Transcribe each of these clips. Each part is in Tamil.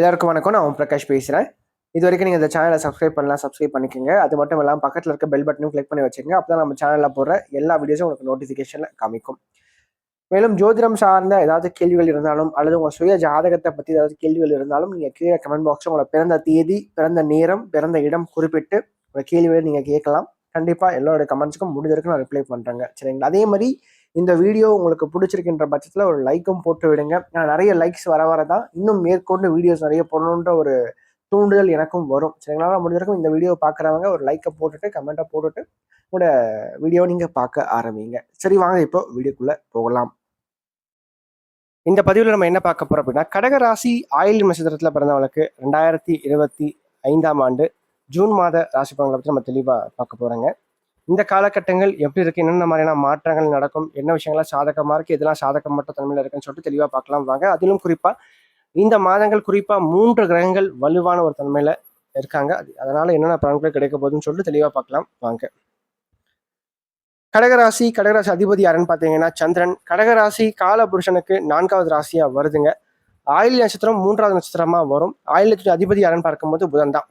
எல்லாருக்கும் வணக்கம். நான் பிரகாஷ் பேசுகிறேன். இது வரைக்கும் நீங்கள் இந்த சேனலை சப்ஸ்கிரைப் பண்ணலாம், சப்ஸ்கிரைப் பண்ணிக்கோங்க. அது மட்டும் இல்லாமல் பக்கத்தில் இருக்க பெல் பட்டனும் கிளிக் பண்ணி வச்சுக்கோங்க. அப்போ தான் நம்ம சேனலில் போடுற எல்லா வீடியோஸும் உங்களுக்கு நோட்டிஃபிகேஷனில் காமிக்கும். மேலும் ஜோதிடம் சார்ந்த ஏதாவது கேள்விகள் இருந்தாலும் அல்லது உங்கள் சுய ஜாதகத்தை பற்றி ஏதாவது கேள்விகள் இருந்தாலும் நீங்கள் கீழே கமெண்ட் பாக்ஸில் உங்களோட பிறந்த தேதி, பிறந்த நேரம், பிறந்த இடம் குறிப்பிட்டு உங்கள் கேள்விகளை நீங்கள் கேட்கலாம். கண்டிப்பாக எல்லோருடைய கமெண்ட்ஸுக்கும் முடிஞ்ச வரைக்கும் நான் ரிப்ளை பண்ணுறேங்க. சரிங்களா? அதே மாதிரி இந்த வீடியோ உங்களுக்கு பிடிச்சிருக்கின்ற பட்சத்தில் ஒரு லைக்கும் போட்டு விடுங்க. நிறைய லைக்ஸ் வர தான் இன்னும் மேற்கொண்டு வீடியோஸ் நிறைய போடணுன்ற ஒரு தூண்டுதல் எனக்கும் வரும். சரிங்களா? முடிஞ்சிருக்கும் இந்த வீடியோ பார்க்குறவங்க ஒரு லைக்கை போட்டுட்டு கமெண்ட்டை போட்டுட்டு உங்களோட வீடியோ நீங்கள் பார்க்க ஆரம்பிங்க. சரி, வாங்க இப்போ வீடியோக்குள்ளே போகலாம். இந்த பதிவில் நம்ம என்ன பார்க்க போகிறோம் அப்படின்னா, கடகராசி ஆயில்ய நட்சத்திரத்தில் பிறந்தவங்களுக்கு 2025ஆம் ஆண்டு ஜூன் மாத ராசி பலன்களை பற்றி நம்ம தெளிவாக பார்க்க போகிறோங்க. இந்த காலகட்டங்கள் எப்படி இருக்குது, என்னென்ன மாதிரியான மாற்றங்கள் நடக்கும், என்ன விஷயங்கள்லாம் சாதகமாக இருக்குது, இதெல்லாம் சாதகமற்ற தன்மையில் இருக்குன்னு சொல்லிட்டு தெளிவாக பார்க்கலாம் வாங்க. அதிலும் குறிப்பாக இந்த மாதங்கள் குறிப்பாக 3 கிரகங்கள் வலுவான ஒரு தன்மையில் இருக்காங்க. அதனால் என்னென்ன பலன்கள் கிடைக்க போகுதுன்னு சொல்லிட்டு தெளிவாக பார்க்கலாம் வாங்க. கடகராசி அதிபதி யாருன்னு பார்த்தீங்கன்னா சந்திரன். கடகராசி காலபுருஷனுக்கு 4வது ராசியாக வருதுங்க. ஆயில்ய நட்சத்திரம் 3வது நட்சத்திரமாக வரும். ஆயில்யத்துடைய அதிபதி யாருன்னு பார்க்கும்போது புதன் தான்.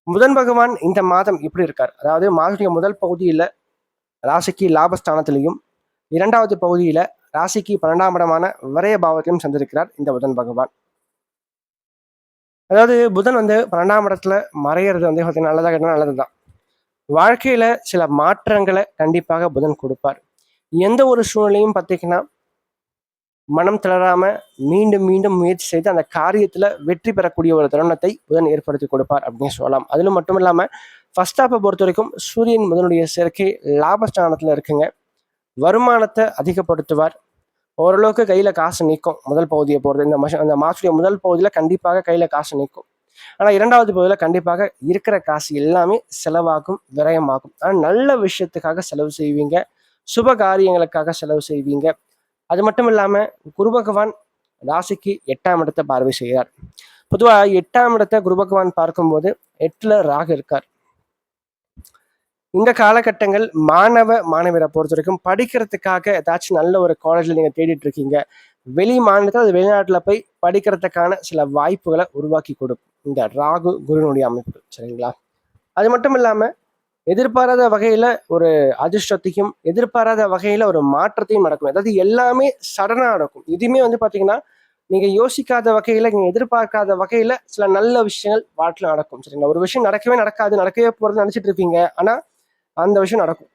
புதன் பகவான் இந்த மாதம் இப்படி இருக்கார், அதாவது மாதத்துடைய முதல் பகுதியில் ராசிக்கு லாபஸ்தானத்திலையும் 2வது பகுதியில் ராசிக்கு 12ஆம் இடமான விரய பாவத்திலும் சந்திருக்கிறார் இந்த புதன் பகவான். அதாவது புதன் 12ஆம் இடத்துல மறையிறது பார்த்தீங்கன்னா நல்லதாக இருந்தால் நல்லது தான். வாழ்க்கையில சில மாற்றங்களை கண்டிப்பாக புதன் கொடுப்பார். எந்த ஒரு சூழ்நிலையும் பார்த்தீங்கன்னா மனம் தளராம மீண்டும் மீண்டும் முயற்சி செய்து அந்த காரியத்துல வெற்றி பெறக்கூடிய ஒரு தருணத்தை புதன் ஏற்படுத்தி கொடுப்பார் அப்படின்னு சொல்லலாம். அதிலும் மட்டும் இல்லாம ஃபர்ஸ்ட் ஹாப்பை பொறுத்த வரைக்கும் சூரியன் புதனுடைய சேர்க்கை லாபஸ்தானத்துல இருக்குங்க. வருமானத்தை அதிகப்படுத்துவார். ஓரளவுக்கு கையில காசு நிற்கும். முதல் பகுதியை போறது இந்த மாசத்துடைய முதல் பகுதியில கண்டிப்பாக கையில காசு நிற்கும். ஆனா 2வது பகுதியில கண்டிப்பாக இருக்கிற காசு எல்லாமே செலவாகும், விரயமாகும். ஆனா நல்ல விஷயத்துக்காக செலவு செய்வீங்க, சுப காரியங்களுக்காக செலவு செய்வீங்க. அது மட்டும் இல்லாம குரு பகவான் ராசிக்கு 8ஆம் இடத்தை பார்வை செய்கிறார். பொதுவா 8ஆம் இடத்தை குரு பகவான் பார்க்கும்போது 8ல ராகு இருக்கார். இந்த காலகட்டங்கள் மாணவியரை பொறுத்த வரைக்கும் படிக்கிறதுக்காக ஏதாச்சும் நல்ல ஒரு காலேஜ்ல நீங்க தேடிட்டு இருக்கீங்க, வெளி மாநிலத்தில் அது வெளிநாட்டுல போய் படிக்கிறதுக்கான சில வாய்ப்புகளை உருவாக்கி கொடுக்கும் இந்த ராகு குருனுடைய அமைப்பு. சரிங்களா? அது மட்டும் இல்லாம எதிர்பாராத வகையில ஒரு அதிர்ஷ்டத்தையும் எதிர்பாராத வகையில ஒரு மாற்றத்தையும் நடக்கும். அதாவது எல்லாமே சடனா நடக்கும். இதுவுமே பாத்தீங்கன்னா நீங்க யோசிக்காத வகையில, நீங்க எதிர்பார்க்காத வகையில சில நல்ல விஷயங்கள் வாழ்க்கையில நடக்கும். சரிங்களா? ஒரு விஷயம் நடக்கவே போறது நினைச்சிட்டு இருப்பீங்க, ஆனா அந்த விஷயம் நடக்கும்.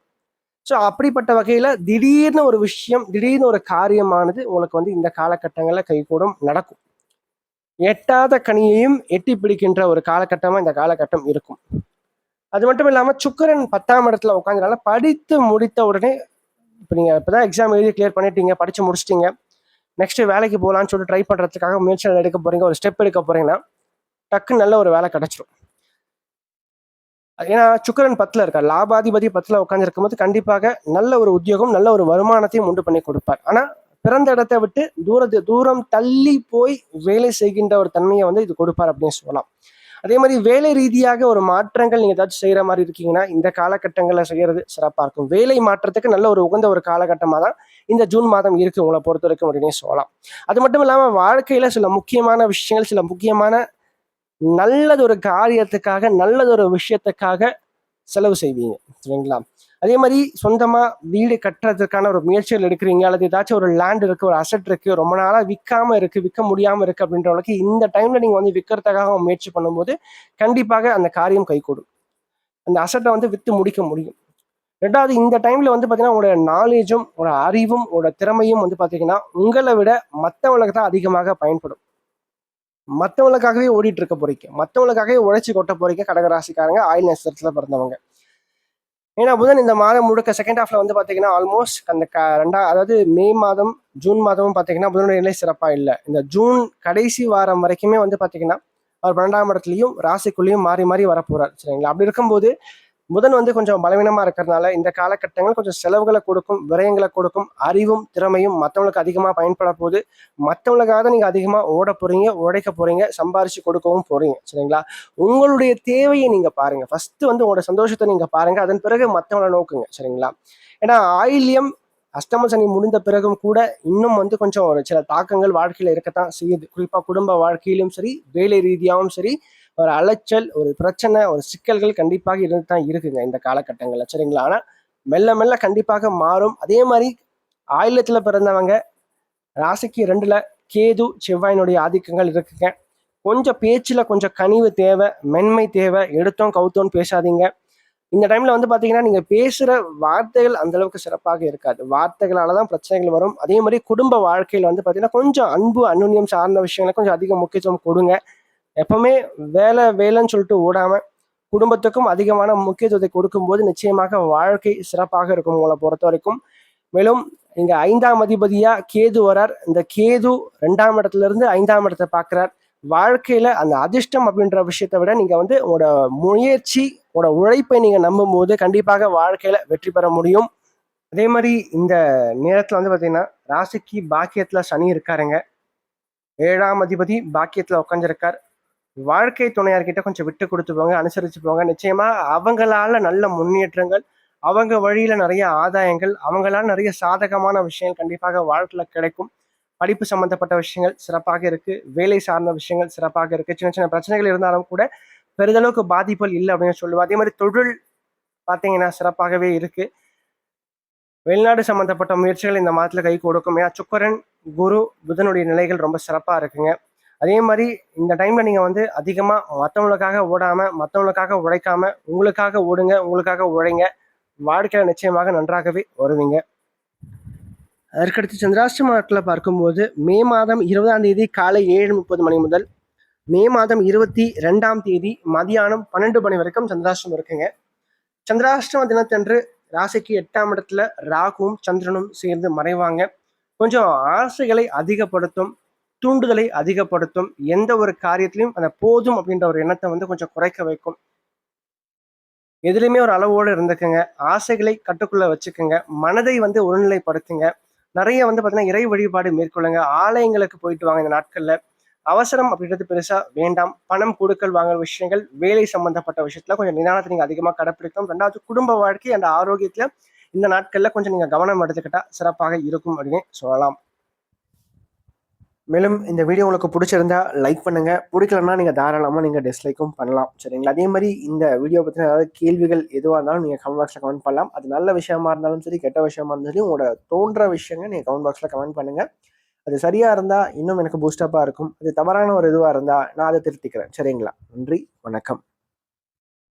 ஸோ அப்படிப்பட்ட வகையில திடீர்னு ஒரு விஷயம், திடீர்னு ஒரு காரியமானது உங்களுக்கு இந்த காலகட்டங்களில் கைகூடும், நடக்கும். எட்டாத கனியையும் எட்டி பிடிக்கின்ற ஒரு காலகட்டமா இந்த காலகட்டம் இருக்கும். அது மட்டும் இல்லாம சுக்கிரன் 10ஆம் இடத்துல உட்காந்துனால படித்து முடித்த உடனே இப்போ நீங்க இப்பதான் எக்ஸாம் எழுதி கிளியர் பண்ணிட்டீங்க, படிச்சு முடிச்சிட்டீங்க, நெக்ஸ்ட் வேலைக்கு போகலான்னு சொல்லிட்டு ட்ரை பண்றதுக்காக முயற்சிகள் எடுக்க போறீங்க, ஒரு ஸ்டெப் எடுக்க போறீங்கன்னா டக்குன்னு நல்ல ஒரு வேலை கிடைச்சிடும். ஏன்னா சுக்கிரன் 10ல இருக்கார், லாபாதிபதி 10ல உட்காந்துருக்கும் போது கண்டிப்பாக நல்ல ஒரு உத்தியோகம், நல்ல ஒரு வருமானத்தையும் உண்டு பண்ணி கொடுப்பார். ஆனா பிறந்த இடத்தை விட்டு தூரம் தள்ளி போய் வேலை செய்கின்ற ஒரு தன்மையை இது கொடுப்பார் அப்படின்னு சொல்லலாம். அதே மாதிரி வேலை ரீதியாக ஒரு மாற்றங்கள் நீங்க ஏதாச்சும் செய்யற மாதிரி இருக்கீங்கன்னா இந்த காலகட்டங்களில் செய்யறது சிறப்பா இருக்கும். வேலை மாற்றத்துக்கு நல்ல ஒரு உகந்த ஒரு காலகட்டமாக தான் இந்த ஜூன் மாதம் இருக்கு உங்களை பொறுத்த வரைக்கும் அப்படின்னு சொல்லலாம். அது மட்டும் இல்லாம வாழ்க்கையில சில முக்கியமான விஷயங்கள், சில முக்கியமான நல்லதொரு காரியத்துக்காக, நல்லதொரு விஷயத்துக்காக செலவு செய்வீங்க. சரிங்களா? அதே மாதிரி சொந்தமா வீடு கட்டுறதுக்கான ஒரு முயற்சிகள் எடுக்கிறீங்க, அல்லது ஏதாச்சும் ஒரு லேண்ட் இருக்கு, ஒரு அசட் இருக்கு, ரொம்ப நாளா விற்காம இருக்கு, விற்க முடியாம இருக்கு அப்படின்றவங்களுக்கு இந்த டைம்ல நீங்க விற்கிறதுக்காக முயற்சி பண்ணும்போது கண்டிப்பாக அந்த காரியம் கைகூடும். அந்த அசட்டை விற்று முடிக்க முடியும். 2வது, இந்த டைம்ல பாத்தீங்கன்னா உங்களோட நாலேஜும் உங்களோட அறிவும் உங்களோட திறமையும் பாத்தீங்கன்னா உங்களை விட மற்றவங்களுக்கு தான் அதிகமாக பயன்படும். மற்றவங்களுக்காகவே ஓடிட்டு இருக்க போறீங்க, மற்றவங்களுக்காகவே உழைச்சி கொட்ட போறீங்க கடகராசிக்காரங்க, ஆயில்ய நட்சத்திரத்துல பிறந்தவங்க. ஏன்னா புதன் இந்த மாதம் முழுக்க செகண்ட் ஹாஃப்ல பாத்தீங்கன்னா ஆல்மோஸ்ட் அந்த அதாவது மே மாதம் ஜூன் மாதமும் பாத்தீங்கன்னா புதனுடைய நிலை சிறப்பா இல்லை. இந்த ஜூன் கடைசி வாரம் வரைக்குமே பாத்தீங்கன்னா அவர் 12ஆம் இடத்துலயும் ராசிக்குள்ளேயும் மாறி மாறி வரப்போறார். சரிங்களா? அப்படி இருக்கும்போது புதன் கொஞ்சம் பலவீனமா இருக்கிறதுனால இந்த காலகட்டங்கள் கொஞ்சம் செலவுகளை கொடுக்கும், விரயங்களை கொடுக்கும். அறிவும் திறமையும் மற்றவங்களுக்கு அதிகமா பயன்பட போகுது. மற்றவங்களுக்காக நீங்க அதிகமா ஓட போறீங்க, உழைக்க போறீங்க, சம்பாரிச்சு கொடுக்கவும் போறீங்க. சரிங்களா? உங்களுடைய தேவையை நீங்க பாருங்க. ஃபர்ஸ்ட் உங்களோட சந்தோஷத்தை நீங்க பாருங்க, அதன் பிறகு மற்றவங்களை நோக்குங்க. சரிங்களா? ஏன்னா ஆயில்யம் அஷ்டம சனி முடிந்த பிறகும் கூட இன்னும் வந்து கொஞ்சம் ஒரு சில தாக்கங்கள் வாழ்க்கையில இருக்கத்தான் செய்யுது. குறிப்பா குடும்ப வாழ்க்கையிலும் சரி, வேலை ரீதியாகவும் சரி, ஒரு அலைச்சல், ஒரு பிரச்சனை, ஒரு சிக்கல்கள் கண்டிப்பாக இருந்து தான் இருக்குங்க இந்த காலகட்டங்கள்ல. சரிங்களா? ஆனா மெல்ல மெல்ல கண்டிப்பாக மாறும். அதே மாதிரி ஆயிலத்துல பிறந்தவங்க ராசிக்கு 2ல கேது செவ்வாயினுடைய ஆதிக்கங்கள் இருக்குங்க. கொஞ்சம் பேச்சுல கொஞ்சம் கனிவு தேவை, மென்மை தேவை. எடுத்தோம் கவுத்தோன்னு பேசாதீங்க. இந்த டைம்ல வந்து பாத்தீங்கன்னா நீங்க பேசுற வார்த்தைகள் அந்த அளவுக்கு சிறப்பாக இருக்காது. வார்த்தைகளாலதான் பிரச்சனைகள் வரும். அதே மாதிரி குடும்ப வாழ்க்கையில வந்து பாத்தீங்கன்னா கொஞ்சம் அன்பு அன்னுன்யம் சார்ந்த விஷயங்களை கொஞ்சம் அதிக முக்கியத்துவம் கொடுங்க. எப்பவுமே வேலை வேலைன்னு சொல்லிட்டு ஓடாம குடும்பத்துக்கும் அதிகமான முக்கியத்துவத்தை கொடுக்கும்போது நிச்சயமாக வாழ்க்கை சிறப்பாக இருக்கும் உங்களை பொறுத்த வரைக்கும். மேலும் இங்க 5ஆம் அதிபதியா கேது வரார். இந்த கேது 2ஆம் இடத்துல இருந்து 5ஆம் இடத்தை பார்க்கிறார். வாழ்க்கையில அந்த அதிர்ஷ்டம் அப்படின்ற விஷயத்தை விட நீங்க வந்து உங்களோட முயற்சி, உங்களோட உழைப்பை நீங்க நம்பும் போது கண்டிப்பாக வாழ்க்கையில வெற்றி பெற முடியும். அதே மாதிரி இந்த நேரத்துல வந்து பாத்தீங்கன்னா ராசிக்கு பாக்கியத்துல சனி இருக்காருங்க. 7ஆம் அதிபதி பாக்கியத்துல உட்காந்துருக்கார். வாழ்க்கை துணையார்கிட்ட கொஞ்சம் விட்டு கொடுத்து போங்க, அனுசரிச்சு போங்க. நிச்சயமா அவங்களால நல்ல முன்னேற்றங்கள், அவங்க வழியில நிறைய ஆதாயங்கள், அவங்களால நிறைய சாதகமான விஷயங்கள் கண்டிப்பாக வாழ்க்கையில கிடைக்கும். படிப்பு சம்பந்தப்பட்ட விஷயங்கள் சிறப்பாக இருக்கு. வேலை சார்ந்த விஷயங்கள் சிறப்பாக இருக்கு. சின்ன சின்ன பிரச்சனைகள் இருந்தாலும் கூட பெரிதளவுக்கு பாதிப்புகள் இல்லை அப்படின்னு சொல்லுவோம். அதே மாதிரி தொழில் பார்த்தீங்கன்னா சிறப்பாகவே இருக்கு. வெளிநாடு சம்பந்தப்பட்ட முயற்சிகள் இந்த மாதத்துல கை கொடுக்கும். ஏன்னா சுக்கரன், குரு, புதனுடைய நிலைகள் ரொம்ப சிறப்பா இருக்குங்க. அதே மாதிரி இந்த டைம்ல நீங்க வந்து அதிகமா மற்றவங்களுக்காக ஓடாம, மற்றவங்களுக்காக உழைக்காம, உங்களுக்காக ஓடுங்க, உங்களுக்காக உழைங்க. வாழ்க்கையில நிச்சயமாக நன்றாகவே வருவீங்க. அதற்கடுத்து சந்திராஷ்டமத்துல பார்க்கும்போது மே மாதம் 20ஆம் தேதி காலை 7:30 மணி முதல் மே மாதம் 22ஆம் தேதி மதியானம் 12 மணி வரைக்கும் சந்திராஷ்டமம் இருக்குங்க. சந்திராஷ்டம தினத்தன்று ராசிக்கு 8ஆம் இடத்துல ராகுவும் சந்திரனும் சேர்ந்து மறைவாங்க. கொஞ்சம் ஆசைகளை அதிகப்படுத்தும், தூண்டுதலை அதிகப்படுத்தும். எந்த ஒரு காரியத்திலையும் அந்த போதும் அப்படின்ற ஒரு எண்ணத்தை வந்து கொஞ்சம் குறைக்க வைக்கும். எதுலையுமே ஒரு அளவோடு இருந்துக்குங்க. ஆசைகளை கட்டுக்குள்ள வச்சுக்கோங்க. மனதை வந்து ஒருநிலைப்படுத்துங்க. நிறைய வந்து பார்த்தீங்கன்னா இறை வழிபாடு மேற்கொள்ளுங்க. ஆலயங்களுக்கு போயிட்டு வாங்க இந்த நாட்கள்ல. அவசரம் அப்படின்றது பெருசா வேண்டாம். பணம் கொடுக்கல் வாங்குற விஷயங்கள், வேலை சம்பந்தப்பட்ட விஷயத்துல கொஞ்சம் நிதானத்தை நீங்க அதிகமா கடைப்பிடிக்கணும். 2வது குடும்ப வாழ்க்கை அந்த ஆரோக்கியத்துல இந்த நாட்கள்ல கொஞ்சம் நீங்க கவனம் எடுத்துக்கிட்டா சிறப்பாக இருக்கும் அப்படின்னு சொல்லலாம். மேலும் இந்த வீடியோ உங்களுக்கு பிடிச்சிருந்தா லைக் பண்ணுங்க. பிடிக்கலன்னா நீங்க தாராளமா நீங்க டிஸ்லைக்கும் பண்ணலாம். சரிங்களா? அதே மாதிரி இந்த வீடியோ பத்தின ஏதாவது கேள்விகள் எதுவாக இருந்தாலும் நீங்க கமெண்ட் பாக்ஸ்ல கமெண்ட் பண்ணலாம். அது நல்ல விஷயமா இருந்தாலும் சரி, கெட்ட விஷயமா இருந்தாலும் சரி, உங்களோட தோன்ற விஷயங்கள் நீங்க கமெண்ட் பாக்ஸ்ல கமெண்ட் பண்ணுங்க. அது சரியா இருந்தா இன்னும் எனக்கு பூஸ்டப்பா இருக்கும். அது தவறான ஒரு இதுவா இருந்தா நான் அதை திருத்திக்கிறேன். சரிங்களா? நன்றி, வணக்கம்.